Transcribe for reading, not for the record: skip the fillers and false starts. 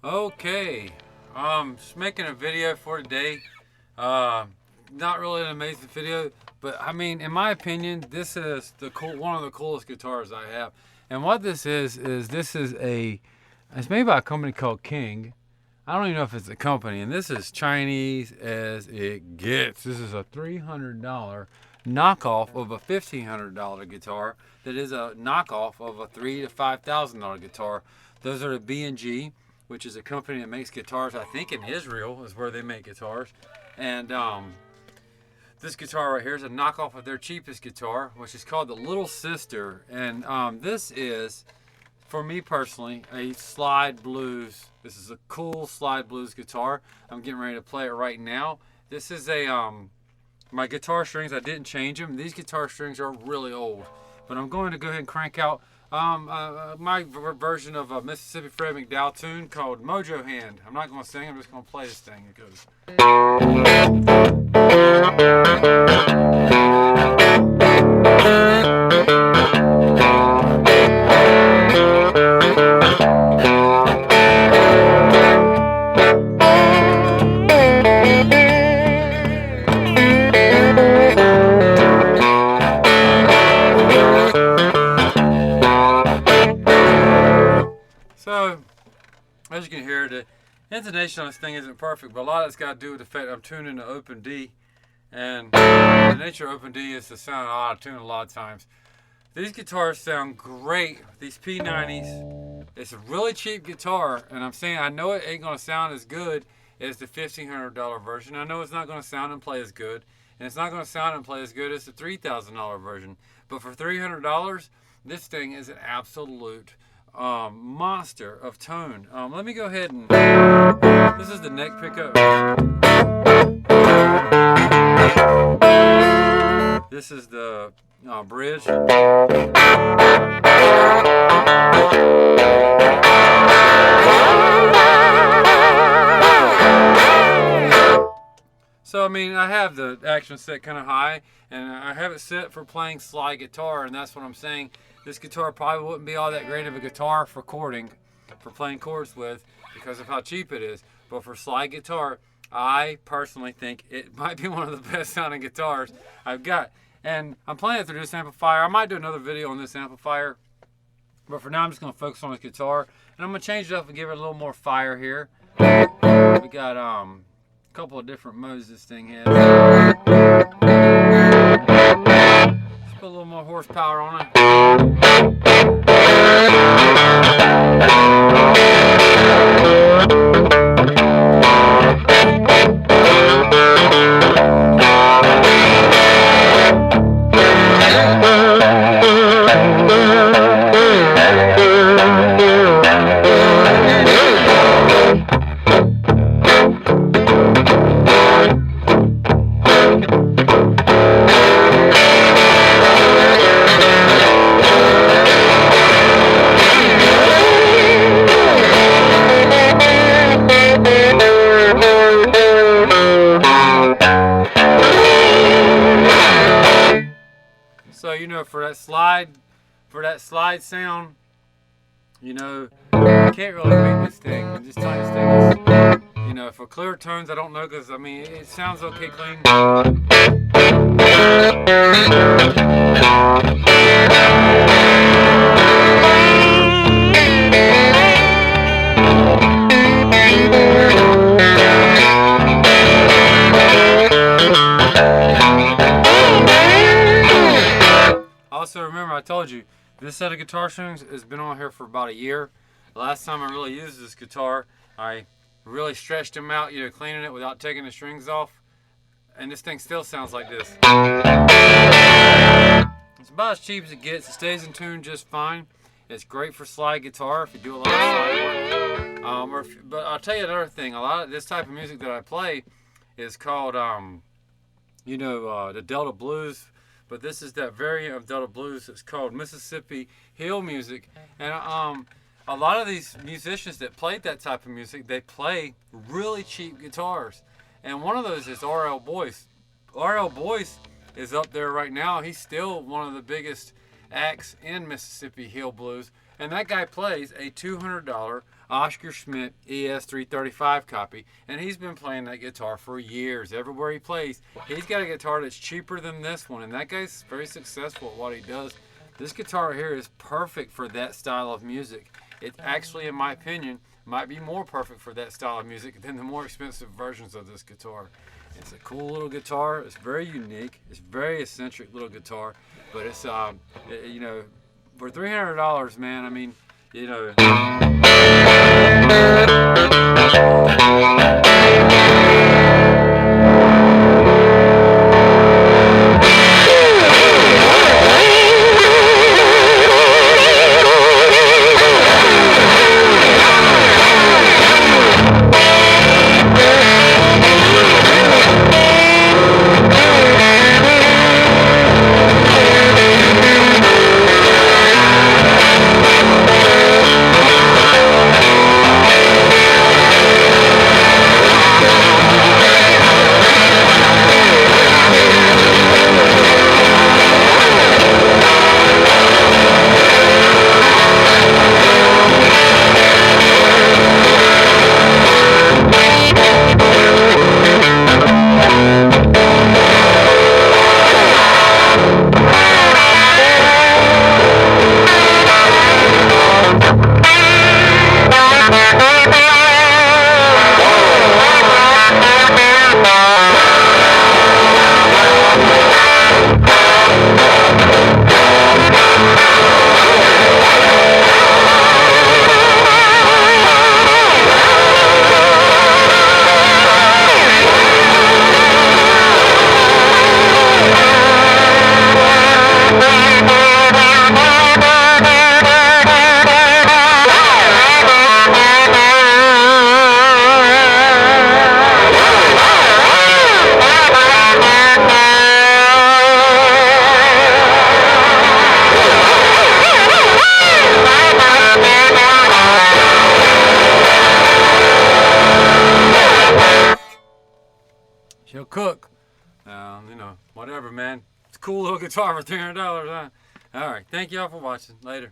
Okay, just making a video for today. Not really an amazing video, but I mean, in my opinion, this is one of the coolest guitars I have. And what this is this is it's made by a company called King. I don't even know if it's a company, and this is Chinese as it gets. This is a $300 knockoff of a $1,500 guitar. That is a knockoff of a $3,000 to $5,000 guitar. Those are the B&G, which is a company that makes guitars. I think in Israel is where they make guitars, and this guitar right here is a knockoff of their cheapest guitar, which is called the Little Sister, and this is, for me personally, a slide blues. This is a cool slide blues guitar. I'm getting ready to play it right now. This is my guitar strings. I didn't change them. These guitar strings are really old, but I'm going to go ahead and crank out my version of a Mississippi Fred McDowell tune called Mojo Hand. I'm not going to sing. I'm just going to play this thing. It goes. So, as you can hear, the intonation on this thing isn't perfect, but a lot of it's got to do with the fact I'm tuning to open D, and the nature of open D is to sound out of tune a lot of times. These guitars sound great. These P90s, it's a really cheap guitar, and I'm saying I know it ain't going to sound as good as the $1,500 version. I know it's not going to sound and play as good, and it's not going to sound and play as good as the $3,000 version. But for $300, this thing is an absolute monster of tone. Let me go ahead and this is the neck pickup. This is the bridge. So I mean, I have the action set kind of high, and I have it set for playing slide guitar, and that's what I'm saying. This guitar probably wouldn't be all that great of a guitar for chording, for playing chords with, because of how cheap it is. But for slide guitar, I personally think it might be one of the best sounding guitars I've got. And I'm playing it through this amplifier. I might do another video on this amplifier, but for now I'm just going to focus on this guitar, and I'm going to change it up and give it a little more fire here. We got a couple of different modes this thing has. Just put a little more horsepower on it. So for that slide sound, you can't really beat this thing. I'm just telling this thing is, for clear tones, I don't know, because I mean it sounds okay clean. Also, remember, I told you, this set of guitar strings has been on here for about a year. The last time I really used this guitar, I really stretched them out, cleaning it without taking the strings off. And this thing still sounds like this. It's about as cheap as it gets. It stays in tune just fine. It's great for slide guitar if you do a lot of slide work. But I'll tell you another thing. A lot of this type of music that I play is called, the Delta Blues. But this is that variant of Delta Blues. It's called Mississippi Hill music. And a lot of these musicians that played that type of music, they play really cheap guitars. And one of those is R.L. Boyce. R.L. Boyce is up there right now. He's still one of the biggest acts in Mississippi Hill Blues. And that guy plays a $200 Oscar Schmidt ES335 copy, and he's been playing that guitar for years. Everywhere he plays, he's got a guitar that's cheaper than this one, and that guy's very successful at what he does. This guitar here is perfect for that style of music. It actually, in my opinion, might be more perfect for that style of music than the more expensive versions of this guitar. It's a cool little guitar. It's very unique. It's very eccentric little guitar, but it's you know, for $300, man. I mean, you know. She'll cook. You know, whatever, man. It's a cool little guitar for $300, huh? All right. Thank y'all for watching. Later.